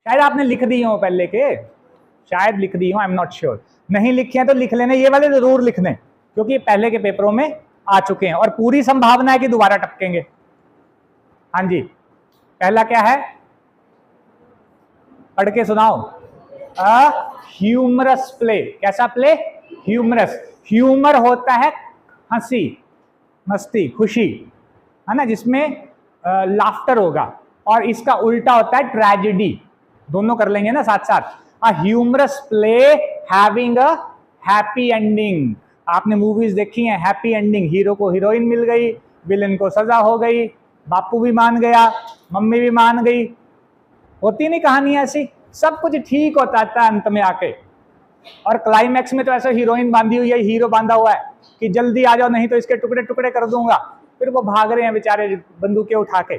शायद आपने लिख दी हो पहले के, शायद लिख दी हो, आई एम नॉट श्योर। नहीं लिखे हैं तो लिख लेने, ये वाले जरूर लिखने, क्योंकि पहले के पेपरों में आ चुके हैं और पूरी संभावना है कि दोबारा टपकेंगे। हाँ जी, पहला क्या है, पढ़ के सुनाओ। Humorous play. कैसा प्ले? ह्यूमरस। ह्यूमर होता है हंसी, मस्ती, खुशी, है ना, जिसमें लाफ्टर होगा, और इसका उल्टा होता है ट्रेजेडी। दोनों कर लेंगे ना साथ साथ। A humorous play having a happy ending. आपने मूवीज देखी हैं, हैप्पी एंडिंग, हीरो को हीरोइन मिल गई, विलन को सजा हो गई, बापू भी मान गया, मम्मी भी मान गई, होती नहीं कहानी ऐसी, सब कुछ ठीक होता था अंत में आके। और क्लाइमैक्स में तो ऐसा हीरोइन बांधी हुई है, हीरो बांधा हुआ है कि जल्दी आ जाओ नहीं तो इसके टुकड़े टुकड़े कर दूंगा। फिर वो भाग रहे हैं बेचारे बंदूकें उठा के,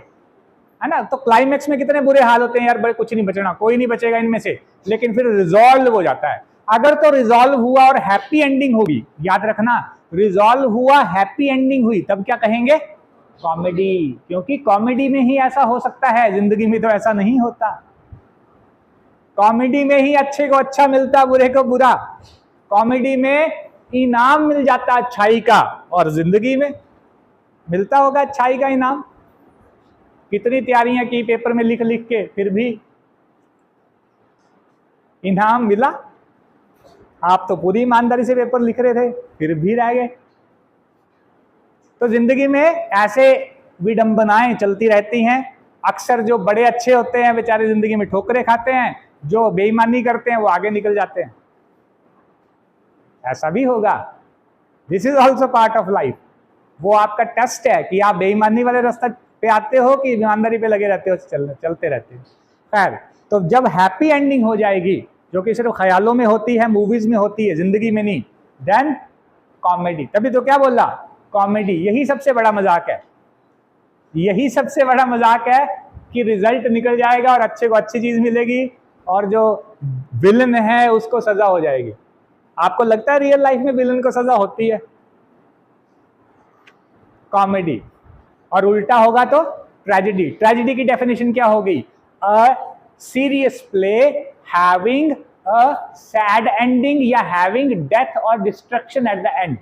है ना। तो क्लाइमैक्स में कितने बुरे हाल होते हैं यार, बड़े कुछ नहीं बचना, कोई नहीं बचेगा इनमें से, लेकिन फिर रिजॉल्व हो जाता है। अगर तो रिजॉल्व हुआ और हैप्पी एंडिंग होगी, याद रखना, रिजॉल्व हुआ, हैप्पी एंडिंग हुई, तब क्या कहेंगे? कॉमेडी। क्योंकि कॉमेडी में ही ऐसा हो सकता है, जिंदगी में तो ऐसा नहीं होता। कॉमेडी में ही अच्छे को अच्छा मिलता, बुरे को बुरा। कॉमेडी में इनाम मिल जाता अच्छाई का, और जिंदगी में मिलता होगा अच्छाई का इनाम। कितनी तैयारियां की पेपर में लिख लिख के, फिर भी इनाम मिला? आप तो पूरी ईमानदारी से पेपर लिख रहे थे, फिर भी रह गए। तो जिंदगी में ऐसे विडंबनाएं चलती रहती हैं। अक्सर जो बड़े अच्छे होते हैं बेचारे जिंदगी में ठोकरें खाते हैं, जो बेईमानी करते हैं वो आगे निकल जाते हैं। ऐसा भी होगा। This is also part of life. वो आपका टेस्ट है कि आप बेईमानी वाले रास्ते पे आते हो कि ईमानदारी पे लगे रहते हो, चलते रहते हो। खैर, तो जब हैप्पी एंडिंग हो जाएगी, जो कि सिर्फ ख्यालों में होती है, मूवीज में होती है, जिंदगी में नहीं, देन कॉमेडी। तभी तो क्या बोला, कॉमेडी। यही सबसे बड़ा मजाक है, यही सबसे बड़ा मजाक है कि रिजल्ट निकल जाएगा और अच्छे को अच्छी चीज मिलेगी, और जो विलन है उसको सजा हो जाएगी। आपको लगता है रियल लाइफ में विलन को सजा होती है? कॉमेडी। और उल्टा होगा तो ट्रेजेडी। ट्रेजेडी की डेफिनेशन क्या होगी? A serious play having a sad ending, या हैविंग डेथ और destruction at the end.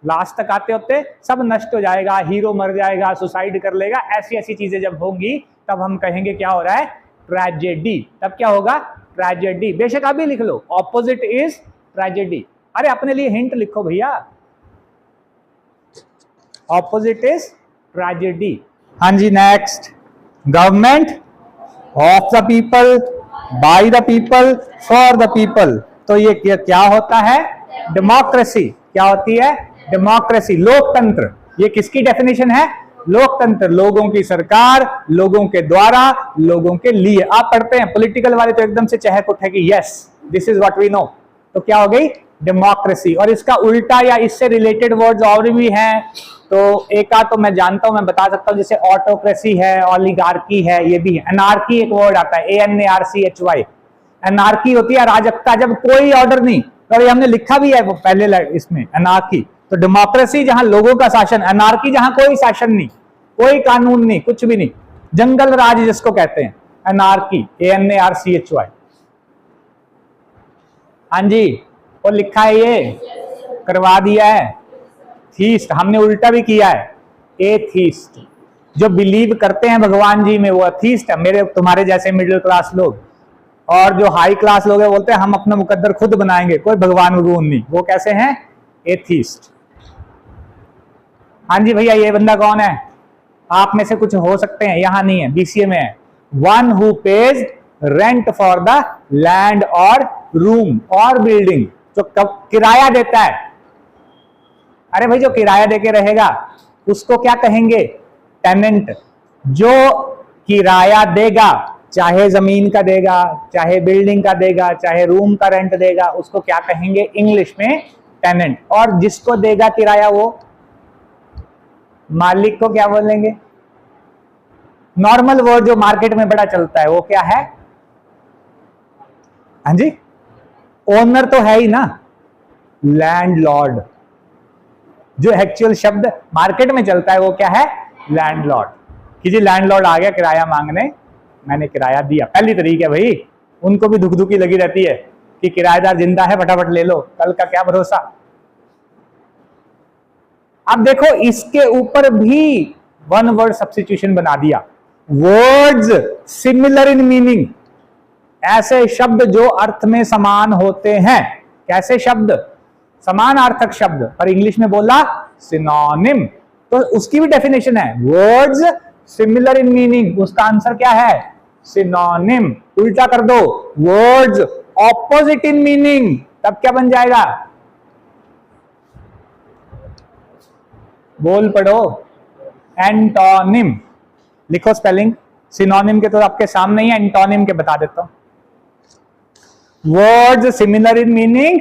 Last तक आते होते सब नष्ट हो जाएगा, हीरो मर जाएगा, सुसाइड कर लेगा, ऐसी ऐसी चीजें जब होंगी तब हम कहेंगे क्या हो रहा है? ट्रेजेडी। तब क्या होगा? ट्रेजेडी। बेशक अभी लिख लो, ऑपोजिट इज ट्रेजेडी। अरे अपने लिए हिंट लिखो भैया, ऑपोजिट इज ट्रेजेडी। हाँ जी, next. Government of the people, by the people, for the people. तो ये क्या होता है? डेमोक्रेसी। क्या होती है? डेमोक्रेसी, लोकतंत्र। ये किसकी डेफिनेशन है? लोकतंत्र, लोगों की सरकार, लोगों के द्वारा, लोगों के लिए। आप पढ़ते हैं पॉलिटिकल वाले तो एकदम से चहक उठेगी, yes this is what we know. तो क्या हो गई? डेमोक्रेसी। और इसका उल्टा या इससे रिलेटेड वर्ड्स और भी हैं, तो एक का तो मैं जानता हूं, मैं बता सकता हूं, जैसे ऑटोक्रेसी है, ओलिगार्की है, ये भी है। एनार्की एक वर्ड आता है, ANARCHY। एनार्की होती है अराजकता, जब कोई ऑर्डर नहीं। तो ये हमने लिखा भी है वो पहले इसमें, एनार्की। तो डेमोक्रेसी जहां लोगों का शासन, एनार्की जहां कोई शासन नहीं, कोई कानून नहीं, कुछ भी नहीं, जंगल राज जिसको कहते हैं, एनार्की, ANARCHY। हाँ जी, वो लिखा है, ये करवा दिया है। थीस्ट हमने उल्टा भी किया है, एथीस्ट। जो बिलीव करते हैं भगवान जी में वो अथीस्ट है। मेरे तुम्हारे जैसे मिडिल क्लास लोग और जो हाई क्लास लोग हैं बोलते हैं हम अपना मुकद्दर खुद बनाएंगे, कोई भगवान भगवान नहीं। वो कैसे हैं? एथीस्ट। हाँ जी भैया, ये बंदा कौन है? आप में से कुछ हो सकते हैं, यहां नहीं है, BCA में है। One who page rent for the land और रूम और बिल्डिंग। जो किराया देता है, अरे भाई जो किराया देके रहेगा उसको क्या कहेंगे? टेनेंट। जो किराया देगा, चाहे जमीन का देगा, चाहे बिल्डिंग का देगा, चाहे रूम का रेंट देगा, उसको क्या कहेंगे इंग्लिश में? टेनेंट। और जिसको देगा किराया वो मालिक को क्या बोलेंगे? नॉर्मल वर्ड जो मार्केट में बड़ा चलता है वो क्या है? हाँ जी, ओनर तो है ही ना, लैंडलॉर्ड। जो एक्चुअल शब्द मार्केट में चलता है वो क्या है? लैंडलॉर्ड। कि जी लैंडलॉर्ड आ गया किराया मांगने, मैंने किराया दिया। पहली तरीक है भाई, उनको भी दुखी लगी रहती है कि किराएदार जिंदा है, फटाफट ले लो, कल का क्या भरोसा। अब देखो इसके ऊपर भी वन वर्ड सब्स्टिट्यूशन बना दिया, वर्ड्स सिमिलर इन मीनिंग, ऐसे शब्द जो अर्थ में समान होते हैं। कैसे शब्द? समानार्थक शब्द, पर इंग्लिश में बोला सिनोनिम, तो उसकी भी डेफिनेशन है वर्ड्स सिमिलर इन मीनिंग। उसका आंसर क्या है? सिनोनिम। उल्टा कर दो, वर्ड्स ऑपोजिट इन मीनिंग, तब क्या बन जाएगा? बोल पढ़ो, एंटोनिम। लिखो स्पेलिंग, सिनोनिम के तो आपके सामने ही, एंटोनिम के बता देता हूं। Words similar in meaning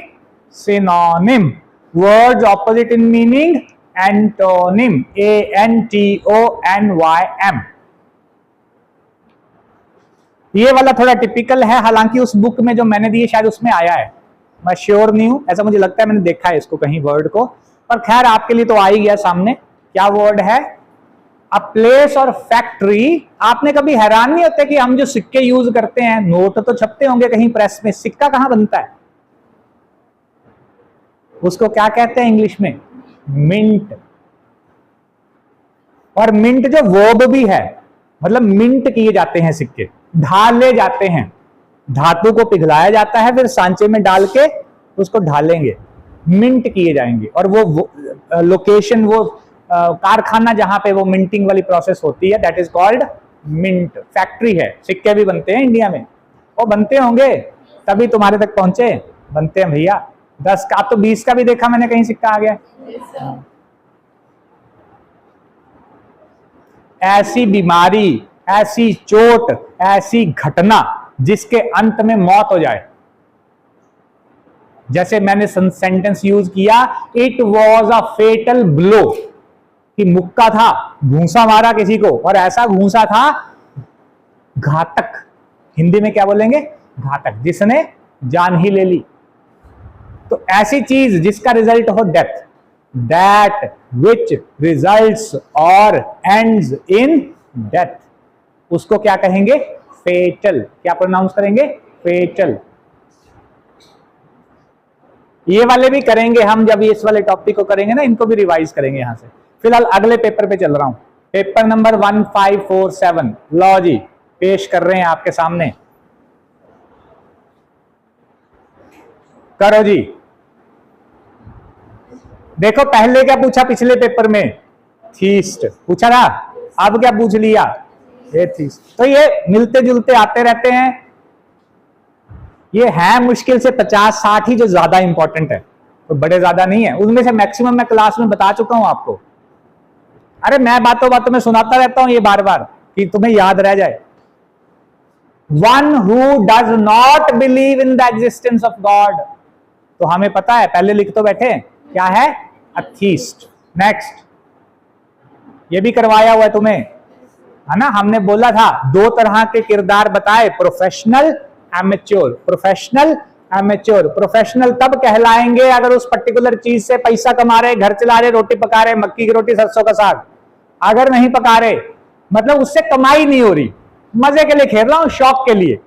synonym, words opposite in meaning antonym, ANTONYM। ये वाला थोड़ा टिपिकल है, हालांकि उस बुक में जो मैंने दी है शायद उसमें आया है, मैं श्योर नहीं हूं, ऐसा मुझे लगता है, मैंने देखा है इसको कहीं वर्ड को, पर खैर आपके लिए तो आ ही गया सामने। क्या वर्ड है? अ प्लेस और फैक्ट्री। आपने कभी हैरान नहीं होते कि हम जो सिक्के यूज करते हैं, नोट तो छपते होंगे कहीं प्रेस में, सिक्का कहां बनता है? उसको क्या कहते हैं इंग्लिश में? मिंट। और मिंट जो वर्ब भी है, मतलब मिंट किए जाते हैं सिक्के, ढाले जाते हैं, धातु को पिघलाया जाता है, फिर सांचे में डाल के उसको ढालेंगे, मिंट किए जाएंगे। और वो लोकेशन, वो कारखाना जहां पे वो मिंटिंग वाली प्रोसेस होती है, that is called mint. Factory है, सिक्के भी बनते हैं इंडिया में, वो बनते होंगे तभी तुम्हारे तक पहुंचे, बनते हैं भैया। 10 का, तो 20 का भी देखा मैंने कहीं सिक्का आ गया। ऐसी बीमारी, ऐसी चोट, ऐसी घटना जिसके अंत में मौत हो जाए, जैसे मैंने सेंटेंस यूज किया, it was a fatal blow, कि मुक्का था, घूंसा मारा किसी को, और ऐसा घूंसा था घातक। हिंदी में क्या बोलेंगे? घातक, जिसने जान ही ले ली। तो ऐसी चीज जिसका रिजल्ट हो डेथ, दैट विच रिजल्ट्स और एंड्स इन डेथ, उसको क्या कहेंगे? फेटल। क्या प्रोनाउंस करेंगे? फेटल। ये वाले भी करेंगे हम, जब इस वाले टॉपिक को करेंगे ना, इनको भी रिवाइज करेंगे यहां से। फिलहाल अगले पेपर पे चल रहा हूं, पेपर नंबर 1547। लो जी, पेश कर रहे हैं आपके सामने, करो जी। देखो पहले क्या पूछा पिछले पेपर में? थीस्ट पूछा था, अब क्या पूछ लिया? एथीस्ट। तो ये मिलते जुलते आते रहते हैं, ये है मुश्किल से 50-60 ही जो ज्यादा इंपॉर्टेंट है, तो बड़े ज्यादा नहीं है। उनमें से मैक्सिमम मैं क्लास में बता चुका हूं आपको। अरे मैं बातों बातों में सुनाता रहता हूं ये बार बार कि तुम्हें याद रह जाए। One who does not believe in the existence of God, तो हमें पता है, पहले लिख तो बैठे, क्या है? अथीस्ट। नेक्स्ट, ये भी करवाया हुआ है तुम्हें, है ना? हमने बोला था 2 तरह के किरदार बताए, professional, amateur. Professional, amateur. Professional तब कहलाएंगे अगर उस पर्टिकुलर चीज से पैसा कमा रहे, घर चला रहे, रोटी पका रहे, मक्की की रोटी, सरसों का साग। अगर नहीं पका रहे, मतलब उससे कमाई नहीं हो रही, मजे के लिए खेल रहा हूं, शौक के लिए,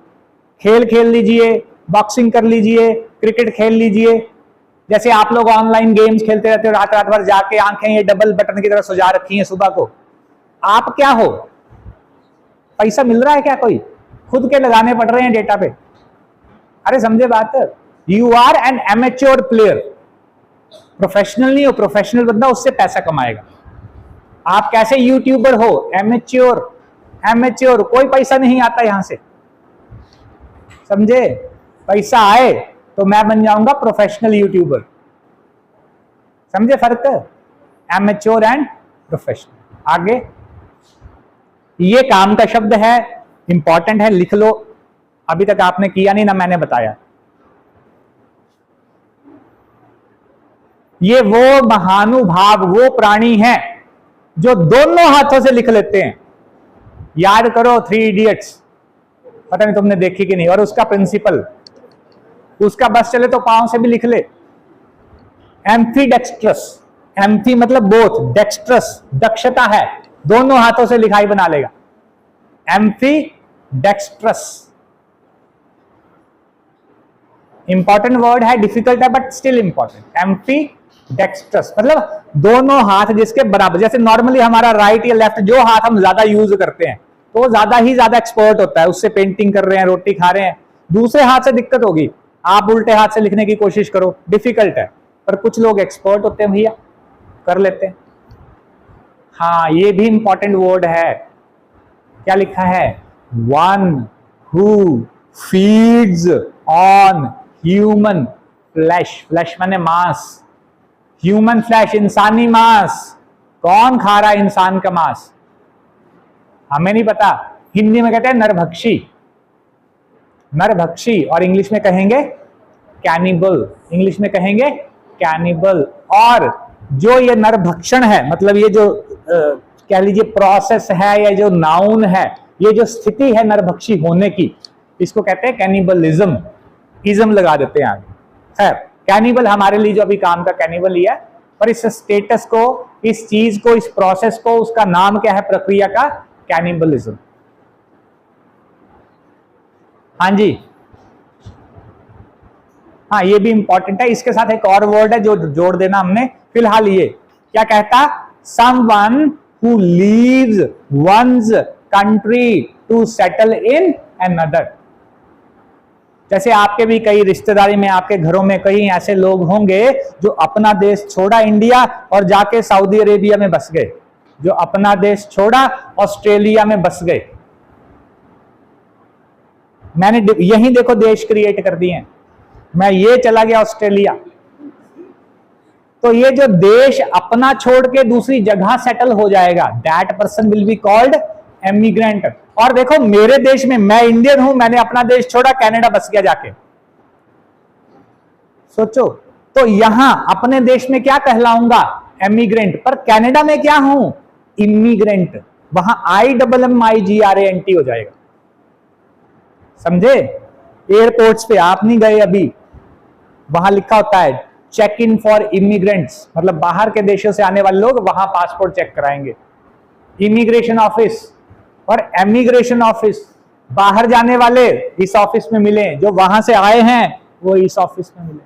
खेल खेल लीजिए, बॉक्सिंग कर लीजिए, क्रिकेट खेल लीजिए। जैसे आप लोग ऑनलाइन गेम्स खेलते रहते हो, रात रात भर जाके, आंखें ये डबल बटन की तरह सुजा रखी हैं सुबह को। आप क्या हो? पैसा मिल रहा है क्या? कोई खुद के लगाने पड़ रहे हैं डेटा पे। अरे समझे बात? You are an amateur player, professional नहीं हो। प्रोफेशनल बंदा उससे पैसा कमाएगा। आप कैसे यूट्यूबर हो? एमेच्योर। एमेच्योर, कोई पैसा नहीं आता यहां से, समझे? पैसा आए तो मैं बन जाऊंगा प्रोफेशनल यूट्यूबर। समझे फर्क? Amateur and professional. आगे, ये काम का शब्द है, इंपॉर्टेंट है, लिख लो। अभी तक आपने किया नहीं ना, मैंने बताया। ये वो महानुभाव, वो प्राणी हैं जो दोनों हाथों से लिख लेते हैं। याद करो 3 इडियट्स, पता नहीं तुमने देखी कि नहीं। और उसका प्रिंसिपल, उसका बस चले तो पांव से भी लिख ले। एम्फीडेक्स्ट्रस, एम्फी मतलब बोथ, डेक्स्ट्रस दक्षता है, दोनों हाथों से लिखाई बना लेगा। एम्फी डेक्स्ट्रस, इंपॉर्टेंट वर्ड है, डिफिकल्ट है but still important, amphi dextrous मतलब दोनों हाथ जिसके बराबर। जैसे नॉर्मली हमारा राइट या लेफ्ट जो हाथ हम ज्यादा यूज करते हैं तो वो ज्यादा एक्सपर्ट होता है, उससे पेंटिंग कर रहे हैं, रोटी खा रहे हैं। दूसरे हाथ से दिक्कत होगी, आप उल्टे हाथ से लिखने की कोशिश करो, डिफिकल्ट है, पर कुछ लोग एक्सपर्ट होते हैं भैया, कर लेते हैं। हाँ, ये भी इंपॉर्टेंट वर्ड है, क्या लिखा है, one who feeds on human flesh, flash माने मांस, ह्यूमन फ्लैश इंसानी मांस, कौन खा रहा है इंसान का मांस, हमें नहीं पता। हिंदी में कहते हैं नरभक्षी, नरभक्षी, और इंग्लिश में कहेंगे कैनिबल, इंग्लिश में कहेंगे कैनिबल। और जो ये नरभक्षण है, मतलब ये जो कह लीजिए प्रोसेस है या जो नाउन है, ये जो स्थिति है नरभक्षी होने की, इसको कहते हैं कैनिबलिज्म, इज्म लगा देते हैं आगे। खैर, कैनिबल हमारे लिए जो अभी काम का कैनिबल ही है, पर इस स्टेटस को, इस चीज को, इस प्रोसेस को, उसका नाम क्या है प्रक्रिया का, कैनिबलिज्म। हाँ जी, हाँ ये भी इंपॉर्टेंट है। इसके साथ एक और वर्ड है जो जोड़ देना हमने फिलहाल, ये क्या कहता, someone who leaves one's country to settle in another. जैसे आपके भी कई रिश्तेदारी में, आपके घरों में कई ऐसे लोग होंगे जो अपना देश छोड़ा इंडिया और जाके सऊदी अरेबिया में बस गए, जो अपना देश छोड़ा ऑस्ट्रेलिया में बस गए। मैंने यही देखो देश क्रिएट कर दिए, मैं ये चला गया ऑस्ट्रेलिया। तो ये जो देश अपना छोड़ के दूसरी जगह सेटल हो जाएगा, that person will be called emigrant. और देखो मेरे देश में, मैं इंडियन हूं, मैंने अपना देश छोड़ा, कनाडा बस गया जाके, सोचो। तो यहां अपने देश में क्या कहलाऊंगा, एमिग्रेंट, पर कनाडा में क्या हूं, इमिग्रेंट। वहां IMMIGRANT हो जाएगा, समझे। एयरपोर्ट्स पे आप नहीं गए अभी, वहां लिखा होता है चेक इन फॉर इमिग्रेंट्स, मतलब बाहर के देशों से आने वाले लोग वहां पासपोर्ट चेक कराएंगे। इमिग्रेशन ऑफिस और एमिग्रेशन ऑफिस, बाहर जाने वाले इस ऑफिस में मिले, जो वहां से आए हैं वो इस ऑफिस में मिले,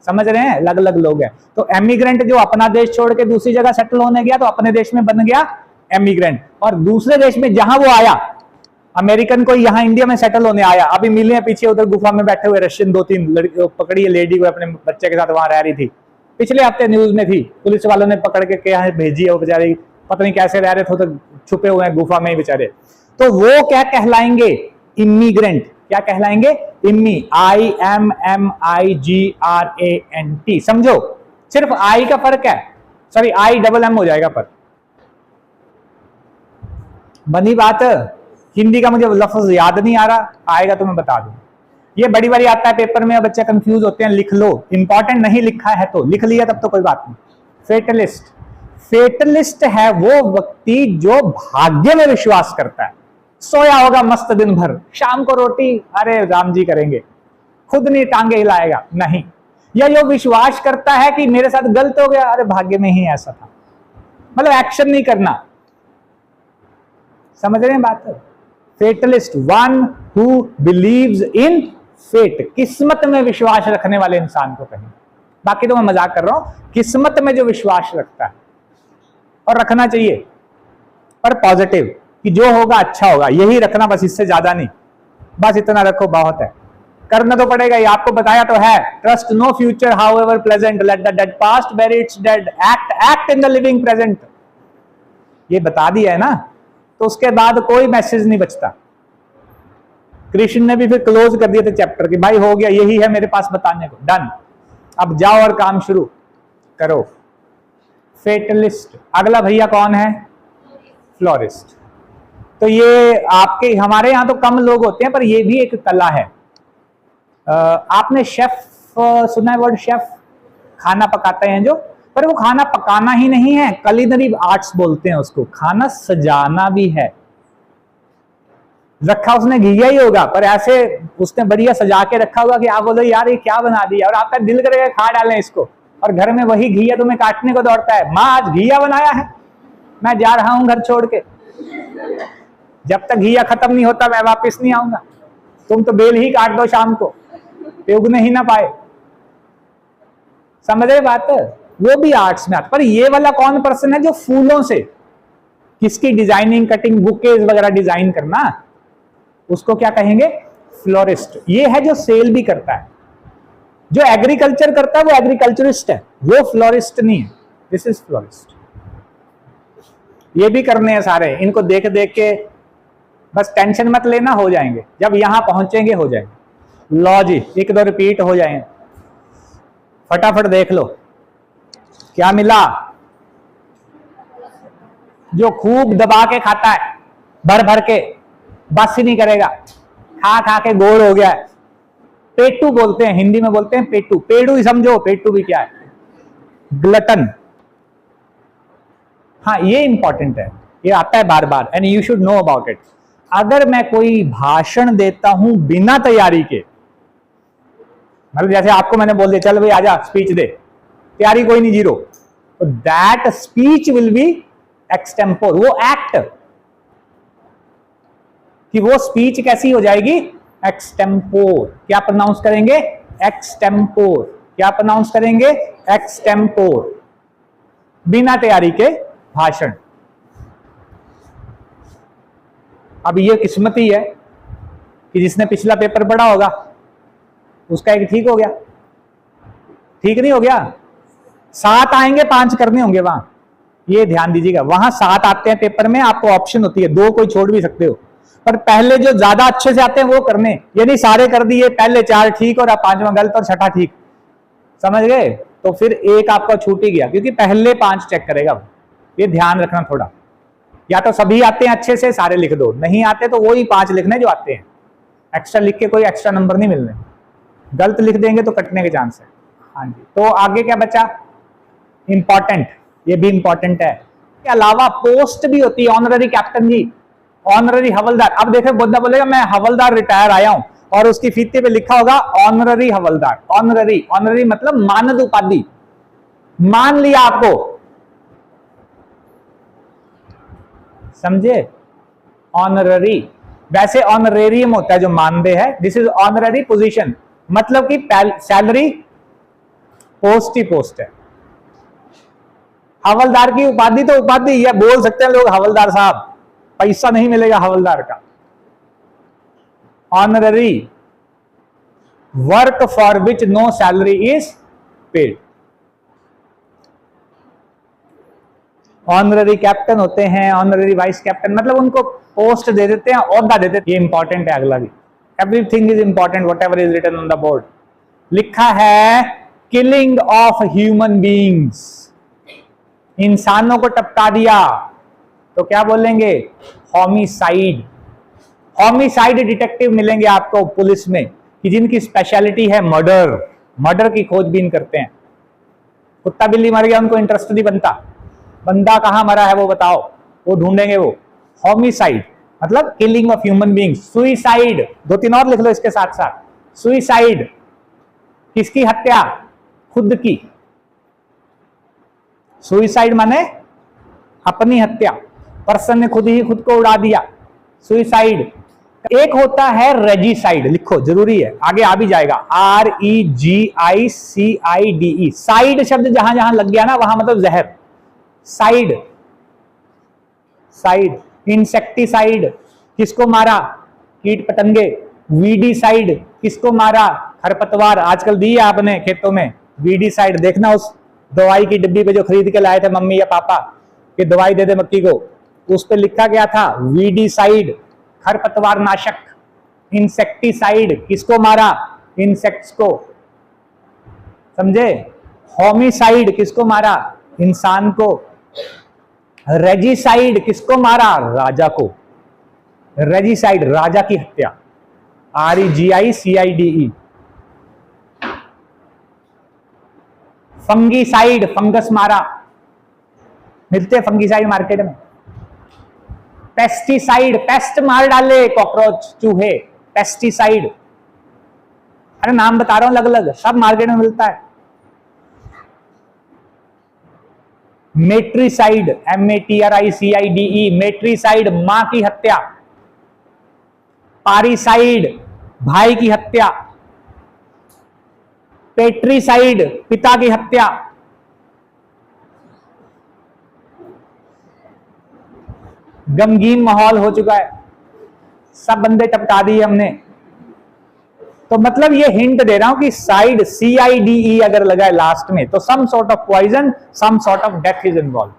समझ रहे हैं, अलग अलग लोग हैं। तो एमिग्रेंट जो अपना देश छोड़ के दूसरी जगह सेटल होने गया तो अपने देश में बन गया एमिग्रेंट, और दूसरे देश में जहां वो आया, अमेरिकन को यहाँ इंडिया में सेटल होने आया, अभी मिले हैं पीछे उधर गुफा में बैठे हुए रशियन 2-3 लड़की, पकड़ी है लेडी को, अपने बच्चे के साथ वहां रह रही थी, पिछले हफ्ते न्यूज में थी, पुलिस वालों ने पकड़ के यहाँ भेजी है, वो बेचारी पता नहीं कैसे रह रहे थे, तो छुपे हुए हैं गुफा में ही बेचारे। तो वो क्या कहलाएंगे, इमिग्रेंट। क्या कहलाएंगे, इम्मी, IMMIGRANT, समझो, सिर्फ आई का फर्क है, सॉरी IMM हो जाएगा, पर बनी बात। हिंदी का मुझे लफ्ज याद नहीं आ रहा, आएगा तो मैं बता दूं। ये बड़ी बारी आता है पेपर में, बच्चे कंफ्यूज होते हैं, लिख लो, इंपॉर्टेंट नहीं लिखा है तो लिख लिया तब तो कोई बात नहीं। फेटलिस्ट, फेटलिस्ट है वो व्यक्ति जो भाग्य में विश्वास करता है। सोया होगा मस्त दिन भर, शाम को रोटी अरे राम जी करेंगे, खुद नहीं टांगे हिलाएगा, नहीं। या जो विश्वास करता है कि मेरे साथ गलत हो गया, अरे भाग्य में ही ऐसा था, मतलब एक्शन नहीं करना, समझ रहे हैं बात। Fatalist, one who believes in fate, किस्मत में विश्वास रखने वाले इंसान को कहें। बाकी तो मैं मजाक कर रहा हूं, किस्मत में जो विश्वास रखता है, और रखना चाहिए, पर पॉजिटिव, कि जो होगा अच्छा होगा, यही रखना, बस इससे ज्यादा नहीं, बस इतना रखो बहुत है। करना तो पड़ेगा, ये आपको बताया तो है, trust no future however present, let the dead past bury its dead, act in the living present, ये बता दिया है ना, तो उसके बाद कोई मैसेज नहीं बचता। कृष्ण ने भी फिर क्लोज कर दिए थे चैप्टर कि भाई हो गया, यही है मेरे पास बताने को, डन, अब जाओ और काम शुरू करो। फेटलिस्ट। अगला भैया कौन है, फ्लोरिस्ट। तो ये आपके, हमारे यहाँ तो कम लोग होते हैं, पर ये भी एक कला है। आपने शेफ सुना है वर्ड, शेफ, खाना पकाते हैं जो, पर वो खाना पकाना ही नहीं है, कुलिनरी आर्ट्स बोलते हैं उसको, खाना सजाना भी है। रखा उसने घिया ही होगा, पर ऐसे उसने बढ़िया सजा के रखा होगा कि आप बोलो यार ये क्या बना दिया, और आपका दिल करेगा खा डालें इसको, और घर में वही घिया तुम्हें काटने को दौड़ता है, माँ आज घिया बनाया है, मैं जा रहा हूं घर छोड़ के। जब तक घिया खत्म नहीं होता मैं वापस नहीं आऊंगा। तुम तो बेल ही काट दो शाम को, पे उगने ही ना पाए। समझ रहे बात? वो भी आर्ट्स में आता। पर ये वाला कौन पर्सन है जो फूलों से किसकी डिजाइनिंग, कटिंग, बुकेज वगैरह डिजाइन करना, उसको क्या कहेंगे? फ्लोरिस्ट। ये है जो सेल भी करता है। जो एग्रीकल्चर करता है वो एग्रीकल्चरिस्ट है, वो फ्लोरिस्ट नहीं है। This is florist. ये भी करने हैं सारे, इनको देख देख के बस टेंशन मत लेना, हो जाएंगे। जब यहां पहुंचेंगे हो जाएंगे। लो जी, एक दो रिपीट हो जाएंगे, फटाफट देख लो क्या मिला। जो खूब दबा के खाता है, भर भर के, बस ही नहीं करेगा, खा खा के गोड़ हो गया है, पेटू बोलते हैं, हिंदी में बोलते हैं पेटू। पेड़ू ही समझो, पेटू भी क्या है? ग्लटन। हाँ, ये इंपॉर्टेंट है, ये आता है बार बार, and you should know about it. अगर मैं कोई भाषण देता हूं बिना तैयारी के, मतलब जैसे आपको मैंने बोल दिया चल भाई आजा स्पीच दे, तैयारी कोई नहीं, जीरो, तो that speech will be extempore. वो एक्ट कि वो स्पीच कैसी हो जाएगी? एक्सटेम्पोर। क्या प्रोनाउंस करेंगे? एक्सटेम्पोर। क्या प्रोनाउंस करेंगे? एक्सटेम्पोर। बिना तैयारी के भाषण। अब ये किस्मत ही है कि जिसने पिछला पेपर पढ़ा होगा उसका एक ठीक हो गया, ठीक नहीं हो गया। 7 आएंगे, 5 करने होंगे वहां, ये ध्यान दीजिएगा। वहां 7 आते हैं पेपर में, आपको ऑप्शन होती है 2, कोई छोड़ भी सकते हो, पर पहले जो ज्यादा अच्छे से आते हैं वो करने, यानी सारे कर दिए, पहले 4 ठीक और 5वां गलत और 6ठा ठीक, समझ गए? तो फिर एक आपका छूट ही गया, क्योंकि पहले 5 चेक करेगा। ये ध्यान रखना थोड़ा। या तो सभी आते हैं अच्छे से, सारे लिख दो, नहीं आते तो वही 5 लिखने जो आते हैं, एक्स्ट्रा लिख के कोई एक्स्ट्रा नंबर नहीं मिलने। गलत लिख देंगे तो कटने के चांस है। हाँ जी, तो आगे क्या बचा? इंपॉर्टेंट, ये भी इंपॉर्टेंट है। इसके अलावा पोस्ट भी होती है, ऑनररी कैप्टन जी, ऑनररी हवलदार। अब देखो बंदा बोलेगा मैं हवलदार रिटायर आया हूं, और उसकी फीते पे लिखा होगा ऑनररी हवलदार। ऑनररी, ऑनररी मतलब मानद उपाधि, मान लिया आपको, समझे? ऑनररी। वैसे ऑनरेरियम होता है जो मानदेय है, दिस इज ऑनररी पोजीशन, मतलब कि सैलरी, पोस्ट ही पोस्ट है। हवलदार की उपाधि तो उपाधि, यह बोल सकते हैं लोग हवलदार साहब, पैसा नहीं मिलेगा हवलदार का। Honorary, work for which no salary is paid. Honorary captain होते हैं, ऑनररी वाइस कैप्टन, मतलब उनको पोस्ट दे देते हैं, ओहदा दे देते हैं। ये इंपॉर्टेंट है अगला भी। Everything is important whatever is written on the board. लिखा है किलिंग ऑफ ह्यूमन बींग्स, इंसानों को टपका दिया, तो क्या बोलेंगे? होमिसाइड। होमिसाइड डिटेक्टिव मिलेंगे आपको पुलिस में, कि जिनकी स्पेशलिटी है मर्डर, मर्डर की खोजबीन करते हैं। कुत्ता बिल्ली मर गया, उनको इंटरेस्ट नहीं बनता, बंदा कहां मरा है वो बताओ, वो ढूंढेंगे वो। होमिसाइड मतलब killing of human beings. Suicide, 2-3 और लिख लो इसके साथ साथ। सुइसाइड, किसकी हत्या? खुद की। सुइसाइड माने अपनी हत्या, पर्सन ने खुद ही खुद को उड़ा दिया, सुइसाइड। एक होता है रेजिसाइड, लिखो जरूरी है, आगे आ भी जाएगा, REGICIDE। साइड शब्द जहां जहां लग गया ना वहां मतलब जहर। Side, side. इंसेक्टिसाइड, किसको मारा? कीट पतंगे। वीडीसाइड, किसको मारा? खरपतवार। आजकल दी है आपने खेतों में वीडीसाइड, देखना उस दवाई की डिब्बी पे जो खरीद के लाए थे मम्मी या पापा कि दवाई दे दे मक्की को, उस पे लिखा गया था वीडीसाइड, खरपतवार नाशक। इंसेक्टिसाइड, किसको मारा? इंसेक्ट्स को, समझे? होमिसाइड, किसको मारा? इंसान को। रेजिसाइड, किसको मारा? राजा को। रेजिसाइड, राजा की हत्या, REGICIDE। फंगीसाइड, फंगस मारा, मिलते हैं फंगीसाइड मार्केट में। पेस्टिसाइड, पेस्ट मार डाले, कॉकरोच, चूहे, पेस्टिसाइड। अरे नाम बता रहा हूं अलग अलग, सब मार्केट में मिलता है। मेट्रीसाइड, METRICIDE, मेट्रीसाइड, मां की हत्या, पारिसाइड भाई की हत्या, पेट्रीसाइड पिता की हत्या, गमगीन माहौल हो चुका है, सब बंदे टपका दिए हमने। तो मतलब ये हिंट दे रहा हूं कि साइड CIDE अगर लगा है लास्ट में तो some sort of poison, some sort of death is involve.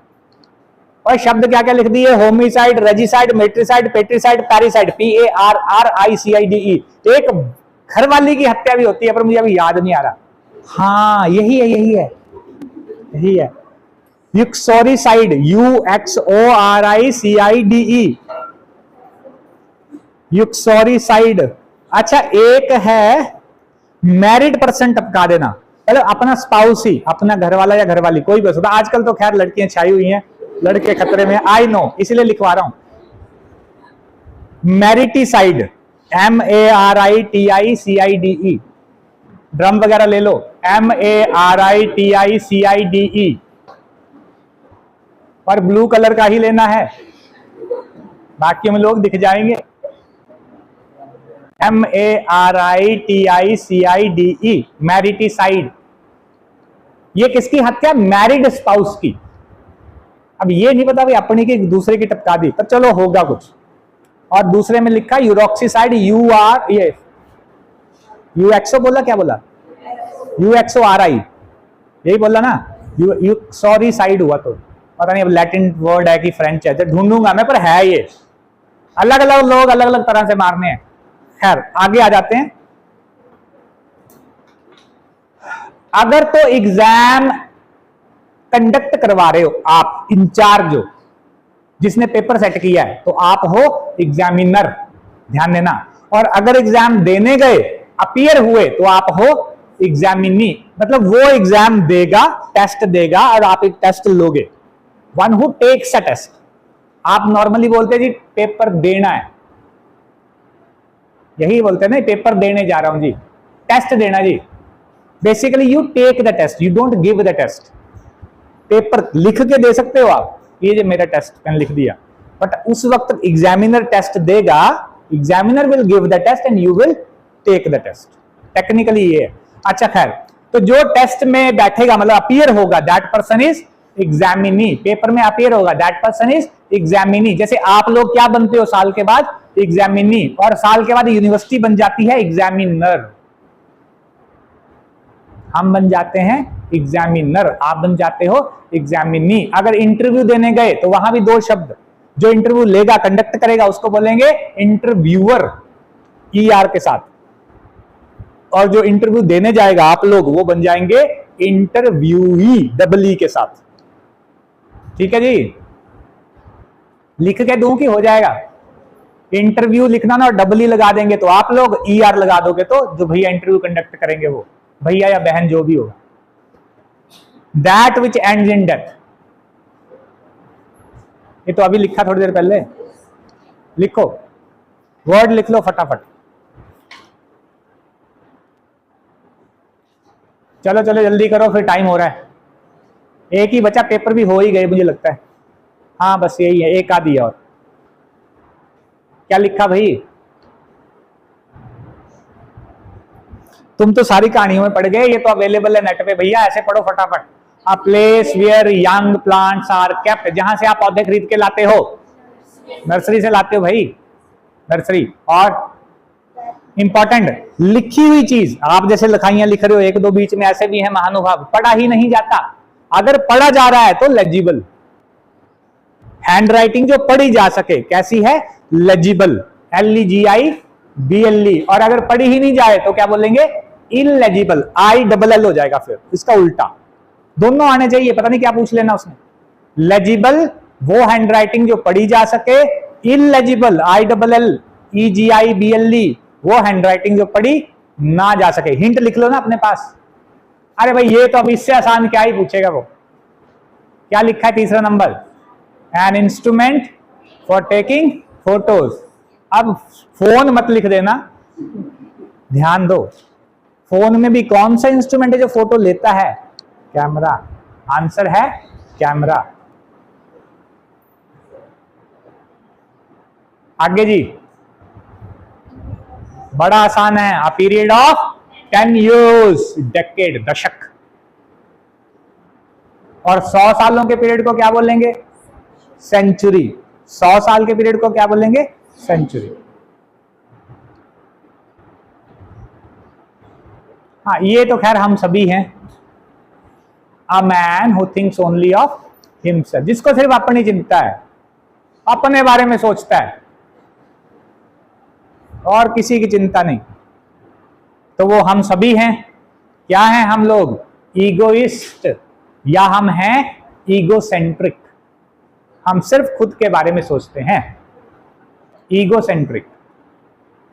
और शब्द क्या क्या लिख दिए, homicide, regicide, matricide, patricide, parricide, PARRICIDE। एक घर वाली की हत्या भी होती है पर मुझे अभी याद नहीं आ रहा। हाँ यही है, यही है, यही है, यूक्सोरिसाइड, UXORICIDE, यूक्सोरिसाइड। अच्छा एक है मैरिड पर्सन टपका देना, मतलब अपना स्पाउस ही, अपना घरवाला या घरवाली कोई भी हो सकता। आजकल तो खैर लड़कियां छाई हुई हैं, लड़के खतरे में, आई नो, इसलिए लिखवा रहा हूं। मैरिटिसाइड, MARITICIDE, ड्रम वगैरह ले लो, MARITICIDE, और ब्लू कलर का ही लेना है, बाकी हम लोग दिख जाएंगे। MARITICIDE, मैरिटिसाइड। ये किसकी हत्या, मैरिड स्पाउस की। अब ये नहीं पता भाई अपनी की दूसरे की टपका दी, पर चलो होगा कुछ। और दूसरे में लिखा यूरोक्सीसाइड, ये UXO बोला, क्या बोला, UXORI, यही बोला ना, सॉरी साइड हुआ तो पता नहीं अब लैटिन वर्ड है कि फ्रेंच है, तो ढूंढूंगा मैं, पर है ये। अलग अलग लोग अलग अलग तरह से मारने हैं। खैर आगे आ जाते हैं। अगर तो एग्जाम कंडक्ट करवा रहे हो आप, इंचार्ज हो, जिसने पेपर सेट किया है, तो आप हो एग्जामिनर, ध्यान देना। और अगर एग्जाम देने गए, अपीयर हुए, तो आप हो एग्जामिनी, मतलब वो एग्जाम देगा, टेस्ट देगा और आप एक टेस्ट लोगे। One who takes a test. आप नॉर्मली बोलते हैं जी पेपर देना है, यही बोलते हैं ना, पेपर देने जा रहा हूं जी, टेस्ट देना जी। Basically you take the test, you don't give the test. Paper लिख के दे सकते हो आप, ये जो मेरा टेस्ट मैंने लिख दिया, बट उस वक्त एग्जामिनर टेस्ट देगा, examiner will give the test and you will take the test. Technically ये है। अच्छा खैर, तो जो टेस्ट में बैठेगा, मतलब अपीयर होगा, that person is examinee. Paper में अपीयर होगा, दैट पर्सन इज एग्जामिनी। जैसे आप लोग क्या बनते हो साल के बाद, एग्जामिनी, और साल के बाद यूनिवर्सिटी बन जाती है एग्जामिनर। हम बन जाते हैं एग्जामिनर, आप बन जाते हो एग्जामिनी। अगर इंटरव्यू देने गए तो वहां भी दो शब्द, जो इंटरव्यू लेगा, कंडक्ट करेगा, उसको बोलेंगे इंटरव्यूअर, ER के साथ, और जो इंटरव्यू देने जाएगा आप लोग, वो बन जाएंगे इंटरव्यूई, EE के साथ। ठीक है जी, लिख के दूं कि हो जाएगा? इंटरव्यू लिखना ना और EE लगा देंगे तो आप लोग, ER लगा दोगे तो जो भैया इंटरव्यू कंडक्ट करेंगे वो, भैया या बहन जो भी होगा। That which ends in death, ये तो अभी लिखा थोड़ी देर पहले, लिखो, वर्ड लिख लो फटाफट। चलो चलो जल्दी करो, फिर टाइम हो रहा है। एक ही बचा, पेपर भी हो ही गए मुझे लगता है। हाँ बस यही है, एक आधी और। क्या लिखा भाई? तुम तो सारी कहानियों में पढ़ गए, ये तो अवेलेबल है नेट पे भैया, ऐसे पढ़ो फटाफट। A place where young plants are kept, जहां से आप पौधे खरीद के लाते हो, नर्सरी से लाते हो भाई, नर्सरी। और इंपॉर्टेंट, लिखी हुई चीज, आप जैसे लिखाइयां लिख रहे हो, एक दो बीच में ऐसे भी है महानुभाव, पढ़ा ही नहीं जाता। अगर पढ़ा जा रहा है तो लेजिबल, हैंड राइटिंग जो पढ़ी जा सके, कैसी है? Legible, LEGIBLE। और अगर पढ़ी ही नहीं जाए तो क्या बोलेंगे? इलेजिबल, ILL हो जाएगा फिर, इसका उल्टा। दोनों आने चाहिए, पता नहीं क्या पूछ लेना उसने। लेजिबल वो हैंड राइटिंग जो पढ़ी जा सके, इलेजिबल ILLEGIBLE वो हैंड राइटिंग जो पढ़ी ना जा सके। हिंट लिख लो ना अपने पास। अरे भाई ये तो अब इससे आसान क्या ही पूछेगा वो। क्या लिखा है तीसरा number? An instrument for taking photos. अब फोन मत लिख देना, ध्यान दो। फोन में भी कौन सा इंस्ट्रूमेंट है जो फोटो लेता है? कैमरा। आंसर है कैमरा। आगे जी, बड़ा आसान है, a period of 10 years, decade, दशक। और 100 सालों के पीरियड को क्या बोलेंगे? सेंचुरी। 100 साल के पीरियड को क्या बोलेंगे? सेंचुरी। हाँ, ये तो खैर हम सभी हैं। A man who thinks only of himself, जिसको सिर्फ अपनी चिंता है, अपने बारे में सोचता है और किसी की चिंता नहीं, तो वो हम सभी हैं। क्या हैं हम लोग? ईगोइस्ट, या हम हैं ईगोसेंट्रिक। हम सिर्फ खुद के बारे में सोचते हैं, egocentric.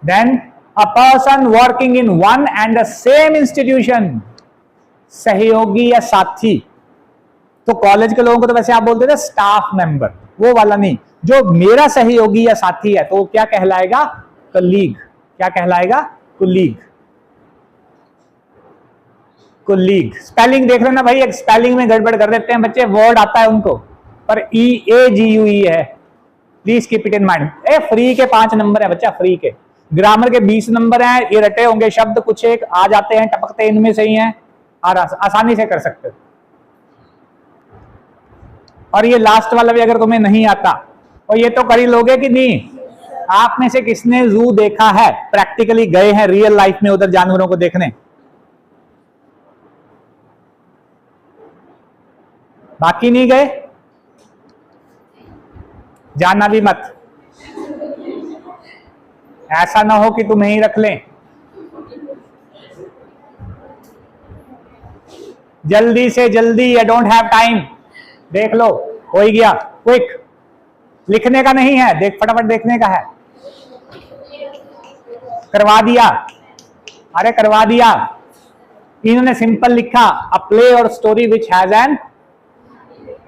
Then a person working in one and the same institution, सहयोगी या साथी। तो कॉलेज के लोगों को तो वैसे आप बोलते थे स्टाफ मेंबर, वो वाला नहीं। जो मेरा सहयोगी या साथी है तो वो क्या कहलाएगा? कलीग। क्या कहलाएगा? कुलीग। कुलीग। स्पेलिंग देख लेना भाई, एक स्पेलिंग में गड़बड़ कर देते हैं बच्चे, वर्ड आता है उनको पर EAGUE है। Please keep it in mind. Free के 5 नंबर है बच्चा, फ्री के। ग्रामर के 20 नंबर हैं, ये रटे होंगे शब्द, कुछ एक आ जाते हैं, टपकते इनमें से ही हैं, और आसानी से कर सकते हो। और ये लास्ट वाला भी अगर तुम्हें नहीं आता, और ये तो कर ही लोगे कि नहीं। आप में से किसने जू देखा है? प्रैक्टिकली गए हैं रियल लाइफ में उधर जानवरों को देखने? बाकी नहीं गए? जाना भी मत, ऐसा ना हो कि तुम्हें ही रख लें। जल्दी से जल्दी, आई डोंट हैव टाइम। देख लो, हो ही गया, क्विक। लिखने का नहीं है, देख फटाफट देखने का है। करवा दिया, अरे करवा दिया। इन्होंने सिंपल लिखा, अ प्ले और story which has an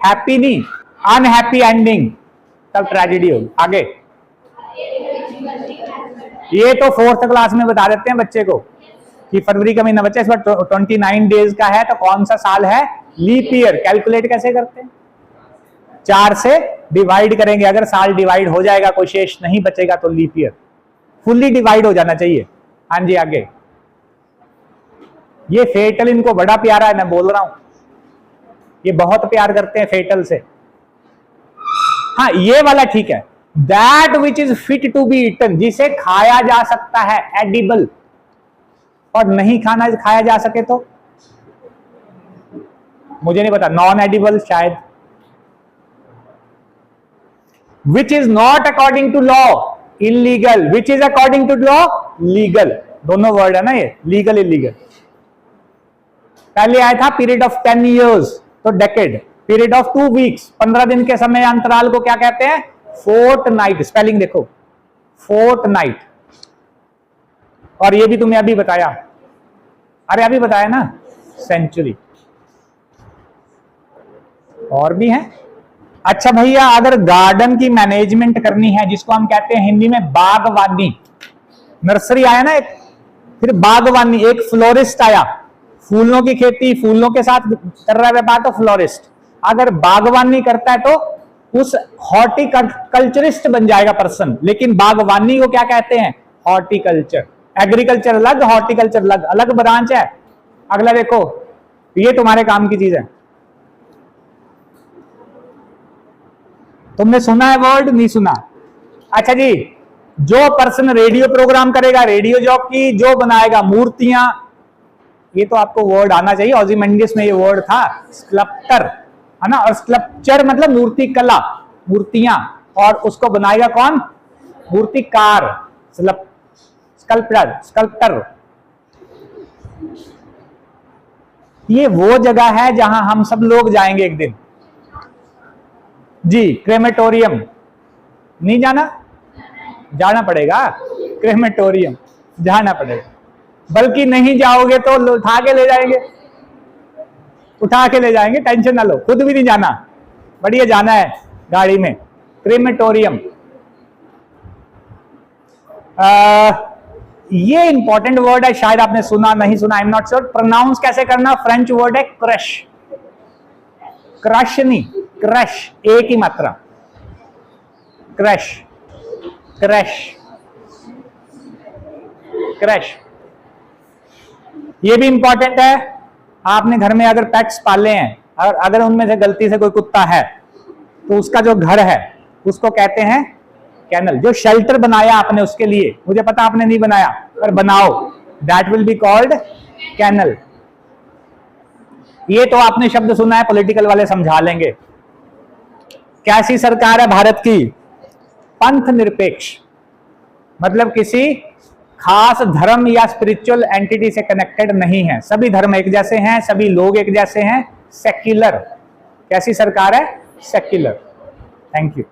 happy नहीं, अनहैप्पी एंडिंग, तब ट्रेजेडी होगी। आगे ये तो 4th क्लास में बता देते हैं बच्चे को कि फरवरी का महीना बच्चा इस बार 29 डेज का है, तो कौन सा साल है? Leap year. कैलकुलेट कैसे करते हैं? 4 से डिवाइड करेंगे, अगर साल डिवाइड हो जाएगा, कोई शेष नहीं बचेगा, तो लीप ईयर। फुल्ली डिवाइड हो जाना चाहिए। हाँ जी, आगे। ये फेटल इनको बड़ा प्यारा है, मैं बोल रहा हूं, ये बहुत प्यार करते हैं फेटल से। हाँ, ये वाला ठीक है। That which is fit to be eaten, जिसे खाया जा सकता है, एडिबल। और नहीं खाया जा सके तो मुझे नहीं पता, नॉन एडिबल शायद। Which is not according to law, illegal. Which is according to law, legal. दोनों वर्ड है ना ये, लीगल इलीगल। पहले आया था पीरियड ऑफ 10 years, तो डेकेड। पीरियड ऑफ 2 weeks, 15 दिन के समय अंतराल को क्या कहते हैं? फोर्टनाइट। स्पेलिंग देखो, फोर्टनाइट। और ये भी तुम्हें अभी बताया, अरे अभी बताया ना, सेंचुरी। और भी है। अच्छा भैया, अगर गार्डन की मैनेजमेंट करनी है, जिसको हम कहते हैं हिंदी में बागवानी, नर्सरी आया ना एक, फिर बागवानी, एक फ्लोरिस्ट आया, फूलों की खेती, फूलों के साथ कर रहा है व्यापार, तो फ्लोरिस्ट। अगर बागवानी करता है तो उस हॉर्टिकल्चरिस्ट बन जाएगा पर्सन। लेकिन बागवानी को क्या कहते हैं? हॉर्टिकल्चर। एग्रीकल्चर अलग, हॉर्टिकल्चर अलग, अलग ब्रांच है। अगला देखो, ये तुम्हारे काम की चीज है। तुमने सुना है वर्ड? नहीं सुना? अच्छा जी, जो पर्सन रेडियो प्रोग्राम करेगा, रेडियो जॉकी, जो बनाएगा मूर्तियां, ये तो आपको वर्ड आना चाहिए। ओzymandias में ये वर्ड था, स्कल्प्टर, है ना। और स्कल्पचर मतलब मूर्ति कला, मूर्तियां। और उसको बनाएगा कौन? मूर्तिकार, स्कल्प्टर, स्कल्प्टर। ये वो जगह है जहां हम सब लोग जाएंगे एक दिन जी। क्रेमेटोरियम नहीं जाना? जाना पड़ेगा, क्रेमेटोरियम जाना पड़ेगा। बल्कि नहीं जाओगे तो उठा के ले जाएंगे, उठा के ले जाएंगे, टेंशन ना लो। खुद भी नहीं जाना, बढ़िया जाना है गाड़ी में। क्रेमेटोरियम, ये इंपॉर्टेंट वर्ड है, शायद आपने सुना, नहीं सुना, I am not sure. Pronounce कैसे करना? फ्रेंच वर्ड है क्रश। क्रश नहीं, क्रश, एक ही मात्रा, क्रश, क्रश। क्रश। ये भी इंपॉर्टेंट है, आपने घर में अगर पेट्स पाले हैं और अगर उनमें से गलती से कोई कुत्ता है तो उसका जो घर है उसको कहते हैं कैनल। जो शेल्टर बनाया आपने उसके लिए, मुझे पता आपने नहीं बनाया पर बनाओ, that will be called canal. ये तो आपने शब्द सुना है, पॉलिटिकल वाले समझा लेंगे। कैसी सरकार है भारत की? पंथ निरपेक्ष, मतलब किसी खास धर्म या स्पिरिचुअल एंटिटी से कनेक्टेड नहीं है, सभी धर्म एक जैसे हैं, सभी लोग एक जैसे हैं, सेक्युलर। कैसी सरकार है? सेक्युलर। Thank you.